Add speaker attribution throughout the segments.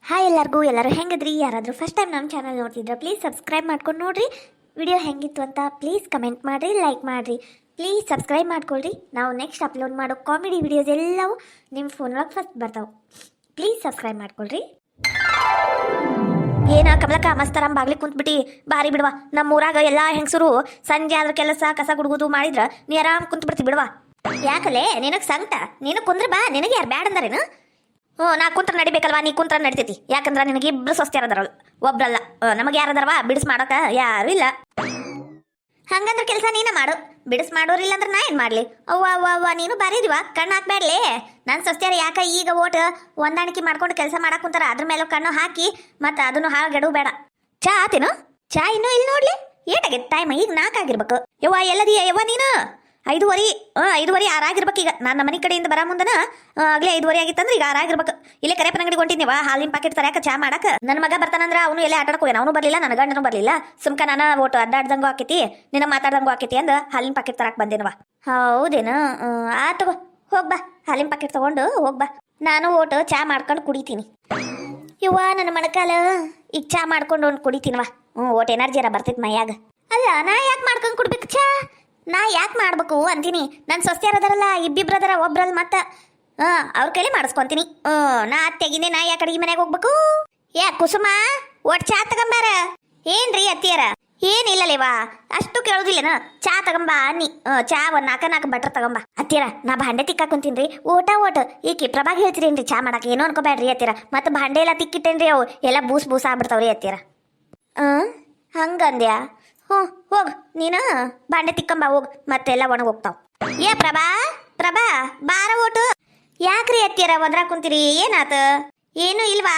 Speaker 1: Hi ಎಲ್ಲರೂ ಹೆಂಗಿದ್ರಿ? ಯಾರಾದರೂ first time ನಮ್ಮ ಚಾನಲ್ ನೋಡ್ತಿದ್ರೆ ಪ್ಲೀಸ್ ಸಬ್ಸ್ಕ್ರೈಬ್ ಮಾಡ್ಕೊಂಡು ನೋಡಿರಿ. ವಿಡಿಯೋ ಹೆಂಗಿತ್ತು ಅಂತ ಪ್ಲೀಸ್ ಕಮೆಂಟ್ ಮಾಡಿರಿ, ಲೈಕ್ ಮಾಡಿರಿ. ಪ್ಲೀಸ್ ಸಬ್ಸ್ಕ್ರೈಬ್ ಮಾಡ್ಕೊಳ್ರಿ. ನಾವು ನೆಕ್ಸ್ಟ್ ಅಪ್ಲೋಡ್ ಮಾಡೋ ಕಾಮಿಡಿ ವಿಡಿಯೋಸ್ ಎಲ್ಲವೂ ನಿಮ್ಮ ಫೋನ್ ಒಳಗೆ ಫಸ್ಟ್ ಬರ್ತಾವೆ. ಪ್ಲೀಸ್ ಸಬ್ಸ್ಕ್ರೈಬ್ ಮಾಡ್ಕೊಳ್ರಿ. ಏನ ಕಮಲಕ್ಕ ಮಸ್ತರಾಮ್ ಬಾಗ್ಲಿ ಕುಂತ್ಬಿಟ್ಟು ಬಾರಿ ಬಿಡುವ. ನಮ್ಮ ಊರಾಗ ಎಲ್ಲ ಹೆಂಗಸರು ಸಂಜೆ ಆದ್ರೆ ಕೆಲಸ ಕಸ ಗುಡುಗುದು ಮಾಡಿದ್ರೆ ನೀ ಆರಾಮ್ ಕುಂತ್ ಬಿಡ್ತಿ ಬಿಡುವ. ಯಾಕಲೇ ನಿನಗೆ ಸಂಕಟ? ನೀನು ಕುಂದ್ರೆ ಬಾ, ನಿನಗೆ ಯಾರು ಬ್ಯಾಡ ಅಂದಾರೇನು? ನಾ ಕುಂತ್ರ ನಡಿಬೇಕಲ್ವಾ? ನೀ ಕುಂತ್ರ ನಡಿತೈತಿ. ಯಾಕಂದ್ರೆ ನಿನಗೆ ಇಬ್ರು ಸ್ವಸ್ಥ್ಯಾರದಾರಲ್ಲ, ಒಬ್ರಲ್ಲ. ನಮಗೆ ಯಾರದಾರವಾ ಬಿಡಿಸ್ ಮಾಡೋಕ? ಯಾರು ಇಲ್ಲ. ಹಂಗಂದ್ರೆ ಕೆಲಸ ನೀನ ಮಾಡು, ಬಿಡಿಸ್ ಮಾಡೋರಿಲ್ಲ ಅಂದ್ರೆ ನಾ ಏನು ಮಾಡಲಿ? ಅವ್ವ ಅವ್ವ ಅವ್ವ ನೀನು ಬಾರಿದಿವ, ಕಣ್ಣು ಹಾಕ್ಬೇಡ್ಲಿ. ನನ್ನ ಸ್ವಸ್ಥ್ಯಾರ ಯಾಕೆ ಈಗ ಓಟ್ ಹೊಂದಾಣಿಕೆ ಮಾಡ್ಕೊಂಡು ಕೆಲಸ ಮಾಡಕ್ ಕುಂತಾರ, ಅದ್ರ ಮೇಲೆ ಕಣ್ಣು ಹಾಕಿ ಮತ್ತೆ ಅದನ್ನು ಹಾಳ್ಗೆಡು ಬೇಡ. ಚಾ ಆತೇನು? ಚಾ ಇನ್ನೂ ಇಲ್ಲಿ ನೋಡ್ಲಿ. ಏಟಾಗೈತೆ ಟೈಮ್? ಈಗ 4 ಆಗಿರ್ಬೇಕು. ಯವ್ವ ಎಲ್ಲದಿಯ ಯವ್ವ ನೀನು? 5:30 6 ಈಗ. ನಾನು ಮನೆ ಕಡೆಯಿಂದ ಬರ ಮುಂದನ ಆಗ್ಲೇ 5:30 ಆಗಿತ್ತಂದ್ರೆ ಈಗ 6 ಆಗಿರ್ಬೇಕು. ಇಲ್ಲೇ ಕರೆಪನ ಅಂಗಡಿಗೆ ಹೊಂಟಿದ್ನಿವ, ಹಾಲಿನ ಪಾಕೆಟ್ ತರಕ ಚಾ ಮಾಡಕ. ನನ್ನ ಮಗ ಬರ್ತಾನಂದ್ರ ಅವನು ಎಲ್ಲೇ ಆಟಾಡಕ್ ಹೋಗ್ಯಾನ. ಅವನು ಬರ್ಲಿಲ್ಲ, ನನ್ನ ಗಂಡನೂ ಬರ್ಲಿಲ್ಲ. ಸುಮ್ಕ ನಾನು ಓಟು ಅಡ್ಡಾಡ್ದಂಗೂ ಆಕೈತಿ, ನಿನ್ನ ಮಾತಾಡ್ದಂಗೂ ಆಕೈತಿ ಅಂದ ಹಾಲಿನ ಪಾಕೆಟ್ ತರಕ್ ಬಂದೇನವ. ಹೌದೇನು? ತಗೋ ಹೋಗ್ಬಾ, ಹಾಲಿನ ಪಾಕೆಟ್ ತಗೊಂಡು ಹೋಗ್ಬಾ. ನಾನು ಓಟು ಚಾ ಮಾಡ್ಕೊಂಡು ಕುಡಿತೀನಿ. ಇವ್ವ ನನ್ನ ಮೊಣಕಾಲ ಈಗ ಚಾ ಮಾಡ್ಕೊಂಡು ಒಂದು ಕುಡಿತೀನವ. ಓಟ್ ಎನರ್ಜಿಯರ ಬರ್ತೈತಿ ಮೈಯಾಗ. ಅಲ್ಲ ನಾ ಯಾಕೆ ಮಾಡ್ಕೊಂಡು ಕುಡ್ಬೇಕು ಚಾ? ನಾ ಯಾಕೆ ಮಾಡ್ಬೇಕು ಅಂತೀನಿ. ನನ್ನ ಸ್ವಸ್ಥ್ಯಾರದಾರಲ್ಲ, ಇಬ್ಬಿಬ್ರದಾರ, ಒಬ್ರಲ್ಲ ಮತ್ತೆ ಅವ್ರ ಕೈಲಿ ಮಾಡಿಸ್ಕೊಂತೀನಿ. ನಾ ಅತ್ತೆಗಿನೇ ನಾ ಯಾಕೆ ಅಡಿಗೆ ಮನೆಗೆ ಹೋಗ್ಬೇಕು? ಕುಸುಮ ಒಟ್ಟು ಚಾ ತಗೊಂಬಾರ. ಏನ್ರಿ ಅತ್ತಿಯರ? ಏನಿಲ್ಲಲೇವಾ, ಅಷ್ಟು ಕೇಳೋದಿಲ್ಲನ? ಚಾ ತಗೊಂಬ ಅನ್ನಿ. ಚಾ ಒಂದು 4 ಬಟ್ರ್ ತಗೊಂಬ. ಅತ್ತಿಯರ ನಾ ಭಾಂಡೆ ತಿಕ್ಕಾಕ್ ಕುಂತೀನ್ರಿ. ಓಟ ಈಕಿ ಪ್ರಭಾಗ್ ಹೇಳ್ತೀರೇನ್ರಿ ಚಾ ಮಾಡಕ್ಕೆ? ಏನೋ ಅನ್ಕೋಬೇಡ್ರಿ ಅತ್ತಿಯರ. ಮತ್ತೆ ಭಾಂಡೆ ಎಲ್ಲ ತಿಕ್ಕಿಟ್ಟೇನ್ರಿ, ಅವು ಎಲ್ಲ ಬೂಸ್ ಆಗ್ಬಿಡ್ತಾವ್ರಿ ಅತ್ತಿಯರ. ಹಂಗಂದ್ಯಾ? ಹೋಗ್ ನೀನು ಬಾಂಡೆ ತಿಕ್ಕಂಬ ಹೋಗ್, ಮತ್ತೆಲ್ಲ ಒಣಗ ಹೋಗ್ತಾವ. ಪ್ರಭಾ ಬಾರ ಓಟು. ಯಾಕ್ರಿ ಅತ್ತಿಯರ ಒದ್ರಾ ಕುಂತೀರಿ? ಏನಾತ? ಏನು ಇಲ್ವಾ?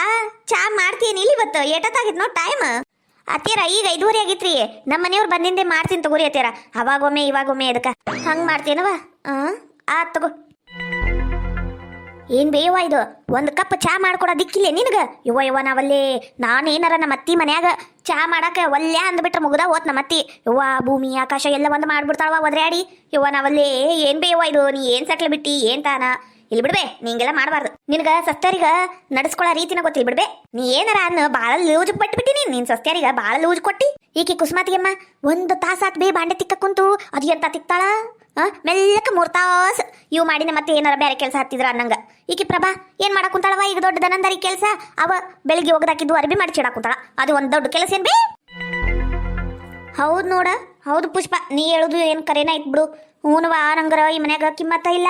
Speaker 1: ಚಾ ಮಾಡ್ತೀನಿ ಇಲ್ಲಿ ಇವತ್ತು. ಏಟತ್ತಾಗಿತ್ ನೋ ಟೈಮ್? ಅತ್ತಿಯರ ಈಗ 5:30 ಆಗಿತ್ರಿ. ನಮ್ಮ ಮನೆಯವ್ರು ಬಂದಿಂದೆ ಮಾಡ್ತೀನಿ ತಗೋರಿ ಅತ್ತಿಯರ. ಅವಾಗೊಮ್ಮೆ ಇವಾಗೊಮ್ಮೆ ಅದಕ್ಕ ಹಂಗ್ ಮಾಡ್ತೀನವ. ತಗೋ. ಏನ್ ಬೇಯವ್ವ ಇದು? ಒಂದು ಕಪ್ ಚಾ ಮಾಡ್ಕೊಡೋದಿಕ್ಕಿಲ್ಲ ನಿನಗ? ಯವ್ವ ನಾವಲ್ಲೇ ನಾನೇನಾರ ನಮ್ಮ ಅತ್ತಿ ಮನ್ಯಾಗ ಚಾ ಮಾಡಾಕ ಒಲ್ಲೆ ಅಂದ್ಬಿಟ್ರೆ ಮುಗ್ದ ಹೋತ್ ನಮ್ಮ ಅತ್ತಿ. ಯವ್ವ ಭೂಮಿ ಆಕಾಶ ಎಲ್ಲ ಒಂದು ಮಾಡ್ಬಿಡ್ತಾಳವ ಒದ್ರಾಡಿ. ಯವ್ವ ನಾವಲ್ಲೇ ಏನ್ ಬೇಯವ್ವ ಇದು? ನೀ ಏನ್ ಸಕ್ಲೆ ಬಿಟ್ಟಿ ಏನ್ ತಾನ? ಇಲ್ಲಿ ಬಿಡ್ಬೇ, ನಿಂಗೆಲ್ಲ ಮಾಡಬಾರ್ದು. ನಿನಗ ಸಸ್ತ್ಯಾರಿಗ ನಡ್ಸ್ಕೊಳ್ಳೋ ರೀತಿನ ಗೊತ್ತಿಲ್ಲ ಬಿಡ್ಬೇ. ನೀ ಏನಾರ ಅನ್ನ ಭಾಳ ಲೂಜ್ ಪಟ್ಬಿಟ್ಟಿನಿ. ನೀನ್ ಸಸ್ತ್ಯಾರಿಗ ಭಾಳ ಲೂಜ್ ಕೊಟ್ಟಿ. ಈಕಿ ಕುಸುಮಾತಿಗೆಮ್ಮ 1 ತಾಸಾತ್ ಬೇ ಬಾಂಡೆ ತಿಕ್ಕ ಕುಂತು ಅದು ಎಂತ ತಿಕ್ತಾಳ? ಮೆಲ್ಲಕ್ಕೆ 3 ತಾಸು ಇವು ಮಾಡಿನ ಮತ್ತೆ ಏನಾರ ಬೇರೆ ಕೆಲಸ ಹತ್ತಿದ್ರ ಅನ್ನಂಗ. ಈಕಿ ಪ್ರಭಾ ಏನ್ ಮಾಡಕ್ ಕುಂತಾಳವ? ಈಗ ದೊಡ್ಡ ದನಂದಾರಿ ಕೆಲಸ. ಅವ ಬೆಳಿಗ್ಗೆ ಒಗದಾಕಿದ್ದು ಅರ್ಬಿ ಮಾಡಿ ಚಿಡಾಕ್ ಕುಂತಾಳ. ಅದು ಒಂದು ದೊಡ್ಡ ಕೆಲಸ ಏನ್ ಬೇ? ಹೌದು ನೋಡ, ಹೌದು ಪುಷ್ಪ, ನೀ ಹೇಳುದು ಏನ್ ಕರೇನ ಐತ್ ಬಿಡು. ಹೂನವ, ನಂಗರ ಈ ಮನ್ಯಾಗ ಕಿಮ್ಮತ್ತ ಇಲ್ಲ.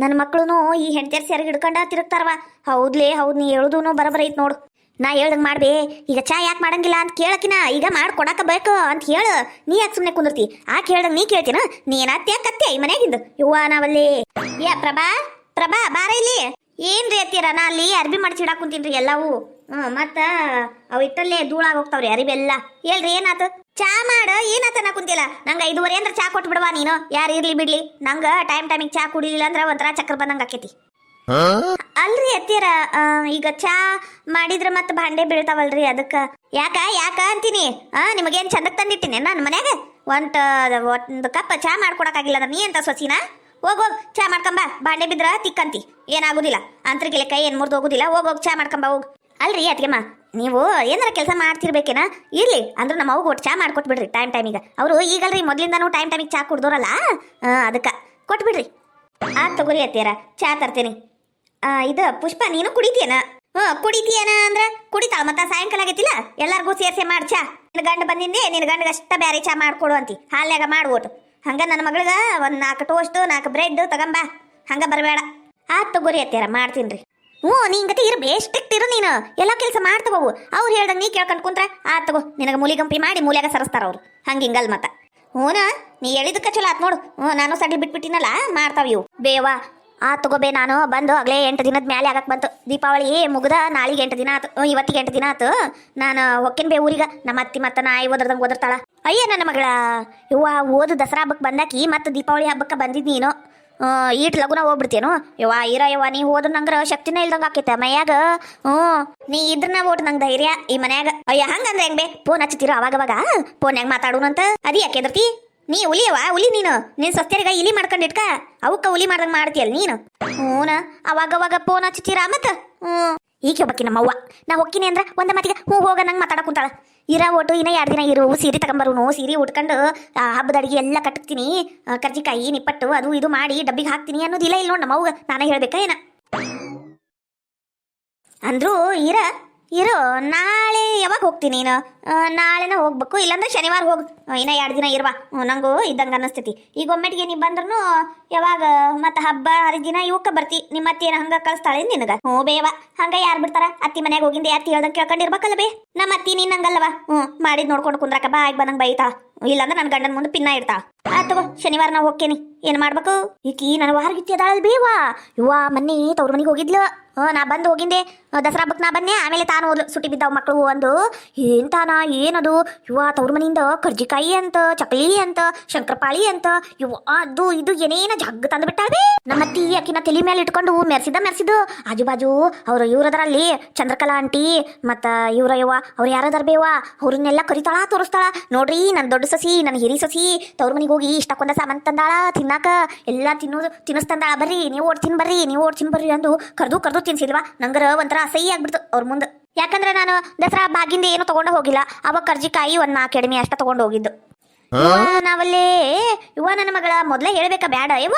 Speaker 1: ನನ್ನ ಮಕ್ಕಳು ಈ ಹೆಂಡತಿಯರ್ ಸೆರಗ್ ಹಿಡ್ಕೊಂಡ ತಿರುಗ್ತಾರವ. ಹೌದ್ಲೇ ಹೌದು, ನೀ ಹೇಳುದು ಬರಬರ ಐತ್ ನೋಡು. ನಾ ಹೇಳ್ದಂಗೆ ಮಾಡ್ಬೇ. ಈಗ ಚಾ ಯಾಕೆ ಮಾಡಂಗಿಲ್ಲ ಅಂತ ಕೇಳಕಿನ, ಈಗ ಮಾಡ್ಕೊಡಕ ಬೇಕು ಅಂತ ಹೇಳು. ನೀ ಯಾಕೆ ಸುಮ್ಮನೆ ಕುಂದಿರ್ತಿ? ಆಕೆ ಹೇಳ್ದಂಗೆ ನೀ ಕೇಳ್ತೀನ? ನೀ ಏನಾತ್ಯ ಕತ್ತೆ ಈ ಮನ್ಯಾಗಿಂದು? ಯವ್ವ ನಾವಲ್ಲಿ. ಪ್ರಭಾ ಬಾರ ಇಲ್ಲಿ. ಏನ್ರಿ ಅತ್ತೀರ? ನಾ ಅಲ್ಲಿ ಅರ್ಬಿ ಮಾಡಿ ಚಿಡಾಕ್ ಕುಂತೀನ್ರಿ ಎಲ್ಲವೂ. ಮತ್ತ ಅವು ಇಟ್ಟಲ್ಲೇ ಧೂಳಾಗ ಹೋಗ್ತಾವ್ರಿ ಅರಿಬೆಲ್ಲ. ಹೇಳ್ರಿ ಏನಾತ? ಚಾ ಮಾಡ. ಏನಾತ ನಾ ಕುಂತಿಲ್ಲ? ನಂಗೆ 5:30 ಅಂದ್ರೆ ಚಾ ಕೊಟ್ಟು ಬಿಡವಾ ನೀನು. ಯಾರು ಇರ್ಲಿ ಬಿಡ್ಲಿ, ನಂಗೆ ಟೈಮಿಗೆ ಚಾ ಕುಡಿಲಿಲ್ಲ ಅಂದ್ರೆ ಒಂಥರ ಚಕ್ರ ಬಂದಂಗೆ ಆಕೈತಿ. ಅಲ್ರಿ ಅತ್ತೀರ, ಈಗ ಚಾ ಮಾಡಿದ್ರೆ ಮತ್ತೆ ಭಾಂಡೆ ಬೀಳ್ತಾವಲ್ರಿ, ಅದಕ್ಕೆ. ಯಾಕ ಅಂತೀನಿ. ನಿಮಗೇನು ಚಂದಕ್ಕೆ ತಂದಿಟ್ಟಿನಿ ನಾನು ಮನ್ಯಾಗ? ಒಂದು ಕಪ್ ಚಾ ಮಾಡ್ಕೊಡಕ್ಕಾಗಿಲ್ಲ ಅಂದ್ರೆ ನೀ ಅಂತ ಸೊಸಿನ? ಹೋಗ್ ಚಾ ಮಾಡ್ಕೊಂಬ. ಭಾಂಡೆ ಬಿದ್ರ ತಿಕ್ಕಂತಿ, ಏನಾಗುದಿಲ್ಲ. ಅಂತರ್ಗಿಲೆ ಕೈ ಏನು ಮುರಿದು ಹೋಗುದಿಲ್ಲ. ಹೋಗ್ ಚಾ ಮಾಡ್ಕೊಂಬ ಹೋಗ್. ಅಲ್ರಿ ಅತ್ಗೆಮ್ಮ, ನೀವು ಏನಾರ ಕೆಲಸ ಮಾಡ್ತಿರ್ಬೇಕೇನ? ಇರ್ಲಿ ಅಂದ್ರೆ ನಮ್ಮ ಅವ್ಗೆ ಒಟ್ಟು ಚಾ ಮಾಡ್ಕೊಟ್ಬಿಡ್ರಿ ಟೈಮಿಗೆ. ಅವರು ಈಗಲ್ರಿ ಮೊದ್ಲಿಂದಾನು ಟೈಮಿಗೆ ಚಾ ಕುಡ್ದೋರಲ್ಲ, ಅದಕ್ಕೆ ಕೊಟ್ಬಿಡ್ರಿ. ತಗೋರಿ ಅತ್ತೀರ, ಚಾ ತರ್ತೇನೆ. ಇದು ಪುಷ್ಪ ನೀನು ಕುಡಿತೀಯನ? ಕುಡಿತೀಯನ ಅಂದ್ರೆ ಕುಡಿತಾಳ. ಮತ್ತ ಸಾಯಂಕಾಲ ಆಗೈತಿಲ್ಲ, ಎಲ್ಲಾರ್ಗೂ ಸೇರ್ಸೆ ಮಾಡಿ ಚಾ. ನಿನ್ನ ಗಂಡ ಬಂದಿಂದೆ, ನಿನ್ನ ಗಂಡಗ ಅಷ್ಟ ಬ್ಯಾರೆ ಚಾ ಮಾಡ್ಕೊಡು ಅಂತಿ. ಹಾಲ್ಯಾಗ ಮಾಡ್ಬೋಟು. ಹಂಗ ನನ್ನ ಮಗಳಿಗೆ ಒಂದು 4 ಟೋಸ್ಟ್ 4 ಬ್ರೆಡ್ ತಗೊಂಬ. ಹಂಗ ಬರಬೇಡ. ತಗೋರಿ ಅತ್ತೀರ, ಮಾಡ್ತೀನ್ರಿ. ನೀಂಗತಿ ಇರ್ಬೇ, ಸ್ಟ್ರಿಕ್ಟ್ ಇರು ನೀನು. ಎಲ್ಲ ಕೆಲಸ ಮಾಡ್ತವವು. ಅವ್ರು ಹೇಳ್ದಂಗೆ ನೀ ಕೇಳ್ಕೊಂಡು ಕುಂತ್ರ ತಗೋ. ನಿನಗೆ ಮೂಲಿಗಂಪಿ ಮಾಡಿ ಮೂಲ್ಯಾಗ ಸರಸ್ತಾರ ಅವ್ರು. ಹಂಗಿಂಗಲ್ ಮತ್ತ. ನೀ ಹೇಳಿದಕ್ಕೆ ಚಲೋ ಆತ್ ನೋಡು. ನಾನು ಸಡ್ಡಿ ಬಿಟ್ಬಿಟ್ಟಿನಲ್ಲ, ಮಾಡ್ತಾವ ಇವು ಬೇವಾ. ತಗೋಬೇ. ನಾನು ಬಂದು ಆಗ್ಲೇ 8 ದಿನದ ಮ್ಯಾಲೆ ಆಗಕ್ಕೆ ಬಂತು. ದೀಪಾವಳಿ ಮುಗ್ದ ನಾಳೆಗೆ 8 ದಿನ ಆತು. ಇವತ್ತಿಗೆ 8 ದಿನ ಆತು. ನಾನು ಹೊಕ್ಕೇನ್ ಬೇ ಊರಿಗೆ. ನಮ್ಮ ಅತ್ತಿ ಮತ್ತೆ ನಾಯಿ ಓದ್ರದಂಗೆ ಓದಿರ್ತಾಳ. ಅಯ್ಯ ನನ್ನ ಮಗಳ, ಇವ್ವ ಓದು ದಸರಾ ಹಬ್ಬಕ್ಕೆ ಬಂದಾಕಿ ಮತ್ತೆ ದೀಪಾವಳಿ ಹಬ್ಬಕ್ಕೆ ಬಂದಿದ್ದು ನೀನು. ಈಟ್ ಲಗುನ ಹೋಗ್ಬಿಡ್ತೇನು? ಯವ್ವ ನೀ ಹೋದ್ರ ನಂಗ್ರ ಶಕ್ತಿನೇ ಇಲ್ದಂಗೆ ಆಕೈತೆ ಮೈಯಾಗ. ನೀ ಇದ್ರನ್ನ ಓಟ್ ನಂಗೆ ಧೈರ್ಯ ಈ ಮನ್ಯಾಗ. ಹಂಗಂದ್ರೆ ಹೆಂಗ್ ಬೇ? ಫೋನ್ ಹಚ್ಚಿತೀರ ಅವಾಗವಾಗ? ಫೋನ್ಯಾಗ ಮಾತಾಡೋಣಂತ ಅದಿ ಯಾಕೆ ಎದರ್ತಿ? ನೀ ಉಲಿ ನೀನು. ನಿನ್ ಸಸ್ತ್ಯರಿಗ ಇಲಿ ಮಾಡ್ಕೊಂಡಿಟ್ಕ ಅವಕ್ಕ ಉಲಿ ಮಾಡ್ದಂಗೆ ಮಾಡ್ತೀಯಲ್ಲ ನೀನು. ಅವಾಗವಾಗ ಫೋನ್ ಹಚ್ಚಿತೀರಾ ಮತ್ತ? ಈಗ ಹೋಗ್ಬಕ್ಕಿ ನಮ್ಮವ್ವ ನಾ ಹೋಗ್ತೀನಿ ಅಂದ್ರೆ ಒಂದ ಮತ್ತಿಗೆ ಹೂ ಹೋಗ ನಂಗೆ ಮಾತಾಡಕ್ ಕುಂತಾಳ ಇರ ಒಟ್ಟು ಇನ್ನ 2 ದಿನ ಇರು ಸೀರೆ ತಗೊಂಬರುನು ಸೀರೆ ಉಟ್ಕೊಂಡು ಹಬ್ಬದ ಅಡಿಗೆ ಎಲ್ಲ ಕಟ್ತೀನಿ ಕರ್ಜಿಕಾಯಿ ನಿಪ್ಪಟ್ಟು ಅದು ಇದು ಮಾಡಿ ಡಬ್ಬಿಗೆ ಹಾಕ್ತೀನಿ ಅನ್ನೋದಿಲ್ಲ ಇಲ್ಲ ನೋಡಿ ನಮ್ಮವ್ಗ ನಾನೇ ಹೇಳ್ಬೇಕಾ ಏನ ಅಂದ್ರು ಇರೋ ನಾಳೆ ಯಾವಾಗ ಹೋಗ್ತೀನಿ ನೀನು ನಾಳೆನ ಹೋಗ್ಬೇಕು ಇಲ್ಲಾಂದ್ರೆ ಶನಿವಾರ ಹೋಗು ಇನ್ನ 2 ದಿನ ಇರ್ವಾ ನಂಗೂ ಇದ್ದಂಗೆ ಅನ್ನಿಸ್ತೈತಿ ಈಗ ಒಮ್ಮೆಟಿಗೆ ನೀ ಬಂದ್ರೂ ಯಾವಾಗ ಮತ್ತೆ ಹಬ್ಬ ಹರಿದಿನ ಇವಕ್ಕ ಬರ್ತಿ ನಿಮ್ಮ ಅತ್ತೇನ ಹಂಗ ಕಳಿಸ್ತಾಳೆ ನಿನಗ ಹ್ಞೂ ಬೇವ ಹಂಗ ಯಾರು ಬಿಡ್ತಾರ ಅತ್ತಿ ಮನ್ಯಾಗ ಹೋಗಿಂದೆ ಅತ್ತಿ ಹೇಳ್ದಂಗೆ ಕೇಳ್ಕೊಂಡಿರ್ಬೇಕಲ್ಲ ಬೇ ನಮ್ಮ ಅತ್ತಿ ನೀನ್ ಹಂಗಲ್ಲವ ಮಾಡಿದ್ ನೋಡ್ಕೊಂಡು ಕುಂದ್ರಕ ಬಾಯ್ ಬಂದಂಗೆ ಬೈತಾ ಇಲ್ಲಾಂದ್ರೆ ನನ್ನ ಗಂಡನ ಮುಂದೆ ಪಿನ್ನ ಇಡ್ತಾ ಆತವ ಶನಿವಾರ ನಾ ಹೋಗ್ತೇನಿ ಏನ್ ಮಾಡ್ಬೇಕು ಈಕಿ ನನ್ನ ವಾರಗಿತ್ತಿ ಅದಾಳಲ್ ಬೇವಾ ಇವ್ವ ಮೊನ್ನೆ ತವ್ರ ಮನೆಗೆ ಹೋಗಿದ್ಲು ನಾ ಬಂದು ಹೋಗಿಂದೆ ದಸರಾ ಹಬ್ಬಕ್ಕೆ ನಾ ಬನ್ನೆ ಆಮೇಲೆ ತಾನು ಹೋದ್ಲು ಸುಟಿ ಬಿದ್ದಾವ ಮಕ್ಕಳು ಒಂದು ಏನ್ತಾನ ಏನದು ಇವ ತವ್ರ ಮನೆಯಿಂದ ಕರ್ಜಿಕಾಯಿ ಅಂತ ಚಕ್ಲಿ ಅಂತ ಶಂಕರಪಾಳಿ ಅಂತ ಇವ ಅದು ಇದು ಏನೇನ ಜಗ್ ತಂದು ಬಿಟ್ಟಾವೆ ನಮ್ಮತ್ತಿ ಆಕಿನ ತಲೆ ಮೇಲೆ ಇಟ್ಕೊಂಡು ಮೆರ್ಸಿದ್ದು ಆಜು ಬಾಜು ಅವ್ರು ಇವ್ರದರಲ್ಲಿ ಚಂದ್ರಕಲಾ ಆಂಟಿ ಮತ್ತ ಇವ್ರ ಯವ್ವ ಅವ್ರು ಯಾರದಾರ ಬೇವ ಅವ್ರನ್ನೆಲ್ಲ ಕರಿತಾಳ ತೋರಿಸ್ತಾಳ ನೋಡ್ರಿ ನನ್ನ ದೊಡ್ಡ ಸಸಿ ನನ್ನ ಹಿರಿ ಸಸಿ ತವ್ರ ಮನೆಗೆ ಹೋಗಿ ಇಷ್ಟಕ್ಕೊಂದ ಸಾಮಾನ್ ತಂದಾಳ ತಿನ್ನಾಕ ಎಲ್ಲ ತಿನ್ನಿಸ್ತಂದಾಳ ಬರ್ರಿ ನೀವು ಓಡ್ ತಿನ್ಬರ್ರಿ ಅಂದು ಕರ್ದು ತಿನ್ಸಿಲ್ವಾ ನಂಗರ ಒಂಥರ ಅಸಹ್ಯ ಆಗ್ಬಿಡ್ತು ಅವ್ರ ಮುಂದೆ ಯಾಕಂದ್ರೆ ನಾನು ದಸರಾ ಬಾಗಿಂದ ಏನು ತಗೊಂಡು ಹೋಗಿಲ್ಲ ಅವಾಗ ಕರ್ಜಿಕಾಯಿ 4 ಎಡಮಿ ಅಷ್ಟ ತಗೊಂಡು ಹೋಗಿದ್ದು ನಾವಲ್ಲೇ ಇವ ನನ್ನ ಮಗಳ ಮೊದ್ಲೇ ಹೇಳ್ಬೇಕಾ ಬ್ಯಾಡ ಇವ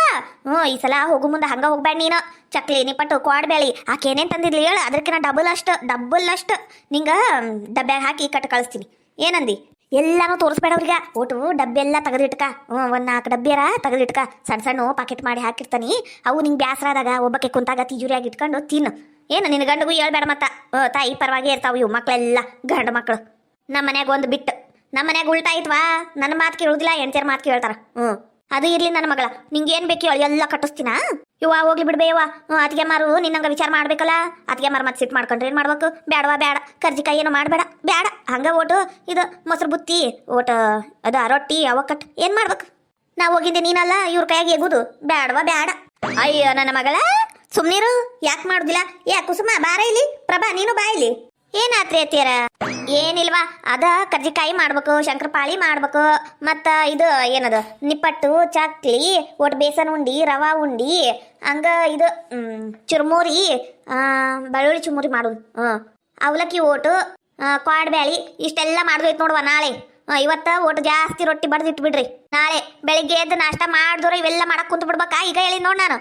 Speaker 1: ಈ ಸಲ ಹೋಗು ಮುಂದೆ ಹಂಗ ಹೋಗ್ಬೇಡ ನೀನು ಚಕ್ಲಿ ನಿಪ್ಪಟ್ಟು ಕ್ವಾಡ್ಬೇಳಿ ಆಕೆ ಏನೇನ್ ತಂದಿದ್ಲಿ ಹೇಳ ಅದಕ್ಕಿಂತ ಡಬಲ್ ಅಷ್ಟ ನಿಂಗ ಡಬ್ಬ್ಯಾಗ ಹಾಕಿ ಕಟ್ಟು ಕಳಿಸ್ತೀನಿ ಏನಂದಿ ಎಲ್ಲಾನು ತೋರಿಸ್ಬೇಡ ಅವ್ರಿಗೆ ಒಟ್ಟು ಡಬ್ಬಿ ಎಲ್ಲ ತೆಗೆದಿಟ್ಕ 4 ಡಬ್ಬಿಯರ ತೆಗೆದಿಟ್ಕ ಸಣ್ಣ ಪಾಕೆಟ್ ಮಾಡಿ ಹಾಕಿರ್ತಾನಿ ಅವು ನಿಂಗೆ ಬ್ಯಾಸರ ಆದಾಗ ಒಬ್ಬಕ್ಕೆ ಕುಂತಾಗ ತಿಜುರಿಯಾಗಿ ಇಟ್ಕೊಂಡು ತಿನ್ನು ಏನು ನಿನ್ನ ಗಂಡಗೂ ಹೇಳ್ಬೇಡ ಮತ್ತ ತಾಯಿ ಪರವಾಗಿ ಇರ್ತಾವ ಇವು ಮಕ್ಕಳೆಲ್ಲ ಗಂಡ ಮಕ್ಕಳು ನಮ್ಮ ಮನ್ಯಾಗ ಒಂದು ಬಿಟ್ಟು ನಮ್ಮ ಮನ್ಯಾಗ ಉಲ್ಟಾ ಆಯ್ತವಾ ನನ್ನ ಮಾತು ಕೇಳುದಿಲ್ಲ ಹೆಣ್ತಿಯರ ಮಾತು ಕೇಳ್ತಾರ ಅದು ಇರ್ಲಿ ನನ್ನ ಮಗಳ ನಿಂಗೆ ಏನ್ ಬೇಕು ಎಲ್ಲ ಕಟ್ಟಿಸ್ತೀನ ಇವ ಹೋಗ್ಲಿ ಬಿಡ್ಬೇವ ಅತಿಗೆ ಮಾರು ನಿನ್ನಂಗ ವಿಚಾರ ಮಾಡ್ಬೇಕಲ್ಲ ಅತಿಗೆ ಮಾರು ಮತ್ತೆ ಸಿಟ್ ಮಾಡ್ಕೊಂಡ್ರೆ ಏನ್ ಮಾಡ್ಬೇಕು ಬೇಡವಾ ಬೇಡ ಕರ್ಜಿಕಾಯಿ ಏನು ಮಾಡಬೇಡ ಬೇಡ ಹಂಗ ಓಟು ಇದು ಮೊಸರು ಬುತ್ತಿ ಓಟ ಅದ ರೊಟ್ಟಿ ಅವಕ್ಕಟ್ ಏನ್ ಮಾಡ್ಬೇಕು ನಾ ಹೋಗಿದ್ದೆ ನೀನಲ್ಲ ಇವ್ರ ಕೈಯಾಗ ಎಗುದು ಬೇಡವಾ ಬೇಡ ಅಯ್ಯೋ ನನ್ನ ಮಗಳ ಸುಮ್ನೀರು ಯಾಕೆ ಮಾಡುದಿಲ್ಲ ಕುಸುಮ ಬಾರ ಇಲ್ಲಿ ಪ್ರಭಾ ನೀನು ಬಾ ಇಲ್ಲಿ ಏನಾತ್ರಿ ಅತ್ತಿಯರ ಏನಿಲ್ವಾ ಅದ ಕರ್ಜಿಕಾಯಿ ಮಾಡ್ಬೇಕು ಶಂಕರಪಾಳಿ ಮಾಡ್ಬೇಕು ಮತ್ತ ಇದು ಏನದ ನಿಪ್ಪಟ್ಟು ಚಕ್ಲಿ ಒಟ್ಟು ಬೇಸನ್ ಉಂಡಿ ರವಾ ಉಂಡಿ ಹಂಗ ಇದು ಚುರುಮುರಿ ಬೆಳ್ಳುಳ್ಳಿ ಚುರುಮುರಿ ಮಾಡೋದು ಅವಲಕ್ಕಿ ಓಟು ಕ್ವಾಡ್ಬ್ಯಾಳಿ ಇಷ್ಟೆಲ್ಲ ಮಾಡೋದೈತೆ ನೋಡುವ ನಾಳೆ ಇವತ್ತ ಒಟ್ಟು ಜಾಸ್ತಿ ರೊಟ್ಟಿ ಬಡ್ದಿಟ್ಟು ಬಿಡ್ರಿ ನಾಳೆ ಬೆಳಿಗ್ಗೆ ಎದ್ದು ನಾಷ್ಟ ಮಾಡಿದ್ರೆ ಇವೆಲ್ಲ ಮಾಡಕ್ ಕುಂತ ಬಿಡ್ಬೇಕಾ ಈಗ ಹೇಳಿ ನೋಡ್ ನಾನು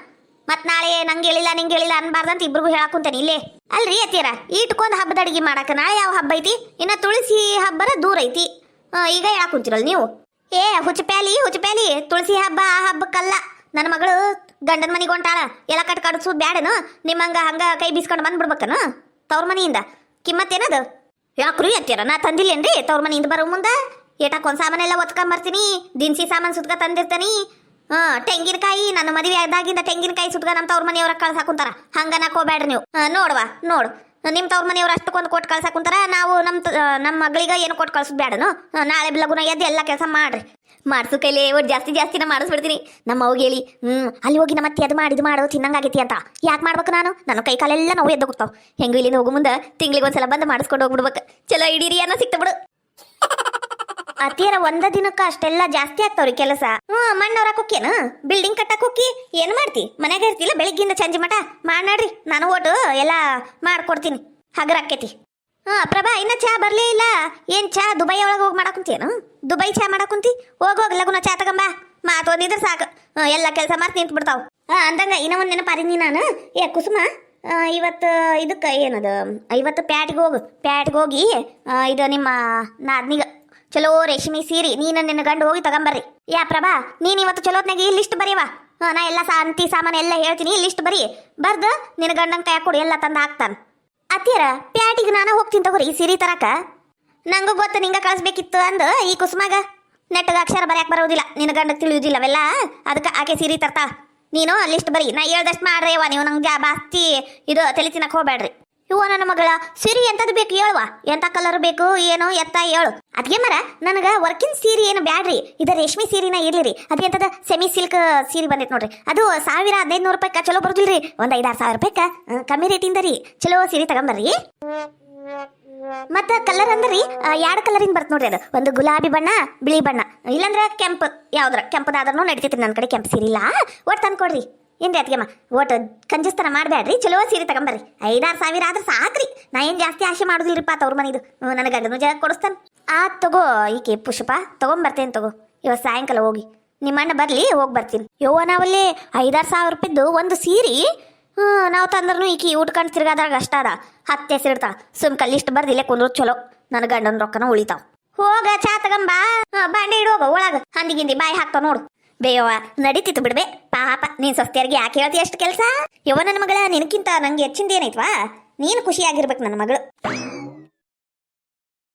Speaker 1: ಮತ್ ನಾಳೆ ನಂಗೆ ಹೇಳಿಲ್ಲ ನಿಂಗೆ ಹೇಳಿಲ್ಲ ಅನ್ಬಾರ್ದಂತ ಇಬ್ರಿಗೂ ಹೇಳಕ್ ಕುಂತೇನೆ ಇಲ್ಲೇ ಅಲ್ರಿ ಅತ್ತೀರ ಇಟ್ಕೊಂಡ್ ಹಬ್ಬದ ಅಡಿಗೆ ಮಾಡಕ ನಾಳೆ ಯಾವ ಹಬ್ಬ ಐತಿ ಇನ್ನ ತುಳಸಿ ಹಬ್ಬರ ದೂರ ಐತಿ ಈಗ ಹೇಳಕ್ ಕುಂತಿರಲ್ ನೀವು ಹುಚ್ಚಪ್ಯಾಲಿ ತುಳಸಿ ಹಬ್ಬ ಆ ಹಬ್ಬಕ್ಕಲ್ಲ ನನ್ನ ಮಗಳು ಗಂಡನ ಮನೆಗೆ ಹೊಂಟಾಳ ಎಲ್ಲ ಕಟ್ಸುದ್ ಬ್ಯಾಡನು ನಿಮ್ಮಂಗ ಹಂಗ ಕೈ ಬೀಸ್ಕೊಂಡು ಬಂದ್ಬಿಡ್ಬೇಕನು ತವ್ರ ಮನೆಯಿಂದ ಕಿಮ್ಮತ್ತೇನದು ಯಾಕ್ರಿ ಅತ್ತೀರ ನಾ ತಂದಿಲ್ಲೇನ್ರಿ ತವ್ರ ಮನೆಯಿಂದ ಬರೋ ಮುಂದ ಏಟಕ್ ಒಂದ್ ಸಾಮಾನೆಲ್ಲ ಒತ್ಕೊಂಬರ್ತೀನಿ ದಿನಸಿ ಸಾಮಾನು ಸುತ್ಕ ತಂದಿರ್ತಾನಿ ತೆಂಗಿನಕಾಯಿ ನನ್ನ ಮದುವೆ ಆದಾಗಿಂದ ತೆಂಗಿನಕಾಯಿ ಸುಟ್ಗ ನಮ್ಮ ತವ್ರ ಮನೆಯವ್ರ ಕಳ್ಸಾಕುಂತಾರ ಹಂಗ ನಾಕೋಬೇಡ್ರಿ ನೀವು ನೋಡು ನಿಮ್ ತವ್ರ ಮನೆಯವ್ರು ಅಷ್ಟಕ್ಕೊಂದು ಕೊಟ್ಟು ಕಳ್ಸಾಕುಂತಾರ ನಾವು ನಮ್ಮ ಮಗಳಿಗೆ ಏನು ಕೊಟ್ಟು ಕಳ್ಸೋದು ಬೇಡನು ನಾಳೆ ಲಗುನ ಎದ್ದು ಎಲ್ಲ ಕೆಲಸ ಮಾಡ್ರಿ ಮಾಡ್ಸು ಕೈಲಿ ಒಟ್ಟು ಜಾಸ್ತಿನ ಮಾಡಿಸ್ಬಿಡ್ತೀನಿ ನಮ್ಮ ಅವ್ಗೆ ಹೇಳಿ ಅಲ್ಲಿ ಹೋಗಿ ನಮ್ಮ ಅತ್ತೆ ಅದು ಮಾಡು ತಿನ್ನಂಗಾಗೈತಿ ಅಂತ ಯಾಕೆ ಮಾಡ್ಬೇಕು ನನ್ನ ಕೈ ಕಾಲೆಲ್ಲ ನೋವು ಎದ್ದು ಹೋಗ್ತಾವ ಹೆಂಗು ಇಲ್ಲಿಂದ ಹೋಗು ಮುಂದೆ ತಿಂಗಳಿಗೆ ಒಂದ್ಸಲ ಬಂದು ಮಾಡಿಸ್ಕೊಂಡು ಹೋಗ್ಬಿಡ್ಬೇಕು ಚಲೋ ಹಿಡೀರಿ ಅನ್ನೋ ಸಿಕ್ತ ಬಿಡು ಅತ್ತಿಯರ ಒಂದ ದಿನಕ್ಕ ಅಷ್ಟೆಲ್ಲ ಜಾಸ್ತಿ ಆಗ್ತಾವ್ರಿ ಕೆಲಸ ಮಣ್ಣವ್ರ ಹಾಕೋಕೇನು ಬಿಲ್ಡಿಂಗ್ ಕಟ್ಟಕ್ ಹೋಗಿ ಏನ್ ಮಾಡ್ತಿ ಮನ್ಯಾಗ ಇರ್ತಿಲ್ಲ ಬೆಳಿಗ್ಗಿಂದ ಸಂಜೆ ಮಠ ಮಾಡ್ರಿ ನಾನು ಓಟು ಎಲ್ಲ ಮಾಡ್ಕೊಡ್ತೀನಿ ಹಗರ ಆಕೇತಿ ಪ್ರಭಾ ಇನ್ನ ಚಾ ಬರ್ಲೇ ಇಲ್ಲ ಏನ್ ಚಾ ದುಬೈ ಒಳಗೆ ಹೋಗಿ ಮಾಡಾಕುಂತೇನು ದುಬೈ ಚಾ ಮಾಡಾಕುಂತಿ ಹೋಗ ಲಗುನ ಚಾ ತಗಂಬ ಮಾತು ಒಂದಿದ್ರೆ ಸಾಕು ಎಲ್ಲ ಕೆಲಸ ಮಾಡ್ತಿ ನಿಂತು ಬಿಡ್ತಾವ್ ಅಂದಂಗ ಇನ್ನ ಒಂದ್ ನೆನಪಾರಿನಿ ನಾನು ಕುಸುಮ ಇವತ್ತು ಇದಕ್ಕೆ ಏನದು ಇವತ್ತು ಪ್ಯಾಟಿಗೆ ಹೋಗಿ ಇದು ನಿಮ್ಮ ನಾದ್ನಿಗ ಚಲೋ ರೇಷ್ಮೆ ಸೀರೆ ನೀನು ನಿನ್ನ ಗಂಡು ಹೋಗಿ ತಗೊಂಬರ್ರಿ ಪ್ರಭಾ ನೀನ್ ಇವತ್ತು ಚಲೋತ್ನಾಗ ಈ ಲಿಸ್ಟ್ ಬರೀವ ನಾ ಎಲ್ಲ ಅಂತಿ ಸಾಮಾನು ಎಲ್ಲ ಹೇಳ್ತೀನಿ ಲಿಸ್ಟ್ ಬರೀ ಬರ್ದು ನಿನ್ನ ಗಂಡನ ಕೈ ಕೊಡು ಎಲ್ಲ ತಂದು ಹಾಕ್ತಾನ ಅತ್ತಿಯರ ಪ್ಯಾಟಿಗೆ ನಾನು ಹೋಗ್ತೀನಿ ತಗೋರಿ ಸೀರೆ ತರಕ ನಂಗೂ ಗೊತ್ತು ನಿಂಗ ಕಳಿಸ್ಬೇಕಿತ್ತು ಅಂದು ಈ ಕುಸುಮಾಗ ನೆಟ್ಟಗ ಅಕ್ಷರ ಬರೆಯಕ್ಕೆ ಬರೋದಿಲ್ಲ ನಿನ್ನ ಗಂಡಕ್ಕೆ ತಿಳಿಯೋದಿಲ್ಲವೆಲ್ಲ ಅದಕ್ಕೆ ಆಕೆ ಸೀರೆ ತರ್ತಾ ನೀನು ಲಿಸ್ಟ್ ಬರೀ ನಾ ಹೇಳ್ದಷ್ಟು ಮಾಡ್ರಿ ನೀವು ನಂಗೆ ಜಾಸ್ತಿ ಇದು ತಲೆ ತಿನ್ನಕ್ಕೆ ಹೋಗ್ಬೇಡ್ರಿ ನನ್ನ ಮಗಳ ಸೀರೆ ಎಂತದ್ ಬೇಕು ಹೇಳುವ ಎಂತ ಕಲರ್ ಬೇಕು ಏನು ಎತ್ತ ಹೇಳು ಅದ್ಗೆ ಮರ ನನಗ ವರ್ಕಿನ್ ಸೀರೆ ಏನು ಬ್ಯಾಡ್ರಿ ಇದ ರೇಷ್ಮೆ ಸೀರೆನ ಇರ್ಲಿರಿ ಅದೇಂತದ ಸೆಮಿ ಸಿಲ್ಕ್ ಸೀರೆ ಬಂದೈತೆ ನೋಡ್ರಿ ಅದು 1500 ರೂಪಾಯಿಕ ಚಲೋ ಬರುದಿಲ್ರಿ ಒಂದ್ 5,000-6,000 ರೂಪಾಯಿಕ ಕಮ್ಮಿ ರೇಟಿಂದ ರೀ ಚಲೋ ಸೀರೆ ತಗೊಂಬರ್ರಿ ಮತ್ತ ಕಲರ್ ಅಂದ್ರಿ 2 ಕಲರಿಂದ ಬರ್ತ ನೋಡ್ರಿ ಅದು ಒಂದು ಗುಲಾಬಿ ಬಣ್ಣ ಬಿಳಿ ಬಣ್ಣ ಇಲ್ಲಾಂದ್ರ ಕೆಂಪು ಯಾವ್ದ್ರ ಕೆಂಪದಾದ್ರೂ ನಡಿತೈತ್ರಿ ನನ್ನ ಕಡೆ ಕೆಂಪು ಸೀರೆ ಇಲ್ಲ ಒಟ್ಟು ತಂದ್ಕೊಡ್ರಿ ಏನ್ರಿ ಅತ್ಗೆಮ್ಮ ಒಟ್ಟು ಕಂಜಸ್ತನ ಮಾಡಬೇಡ್ರಿ, ಚಲೋ ಸೀರೆ ತಗೊಂಬರ್ರಿ. 5,000-6,000 ಆದ್ರೆ ಸಾಕ್ರಿ. ನಾ ಏನು ಜಾಸ್ತಿ ಆಸೆ ಮಾಡೋದಿಲ್ರಿಪ್ಪ ತವ್ರ ಮನಿದು. ನನ್ನ ಗಂಡನು ಜಾಗ ಕೊಡಿಸ್ತಾನೆ. ತಗೋ ಈಕೆ ಪುಷ್ಪ, ತಗೊಂಬರ್ತೇನೆ ತಗೋ. ಇವತ್ತು ಸಾಯಂಕಾಲ ಹೋಗಿ ನಿಮ್ಮ ಅಣ್ಣ ಬರಲಿ, ಹೋಗಿ ಬರ್ತೀನಿ. ಯವ್ವ ನಾವಲ್ಲಿ 5,000-6,000 ರೂಪಾಯಿದ್ದು ಒಂದು ಸೀರೆ ನಾವು ತಂದ್ರೂ ಈಕಿ ಉಟ್ಕೊಂಡು ತಿರ್ಗಾದಾಗ ಅಷ್ಟ ಅದ 10 ಹೆಸರಿಡ್ತಾಳ. ಸುಮ್ ಕಲ್ಲಿಷ್ಟು ಬರ್ದಿಲ್ಲ ಕುಂದ್ರು ಚಲೋ. ನನ್ನ ಗಂಡನ ರೊಕ್ಕನ ಉಳಿತಾವ. ಹೋಗ ಚಾ ತಗೊಂಬಾ, ಬಾಂಡೆ ಇಡೋಗ ಒಳಗ ಹಂದಿಗಿಂದಿ ಬಾಯಿ ಹಾಕ್ತಾವ ನೋಡು. ಬೇಯವ್ವ ನಡೀತಿತ್ತು ಬಿಡ್ಬೇ. ಪಾಪ ನೀನ್ ಸಸ್ತಿಯರಿಗೆ ಯಾಕೆ ಹೇಳ್ತಿ ಅಷ್ಟು ಕೆಲಸ? ಯವ್ವ ನನ್ನ ಮಗಳ, ನಿನಕ್ಕಿಂತ ನಂಗೆ ಹೆಚ್ಚಿಂದ ಏನೈತ್ವಾ? ನೀನು ಖುಷಿಯಾಗಿರ್ಬೇಕು ನನ್ನ ಮಗಳು.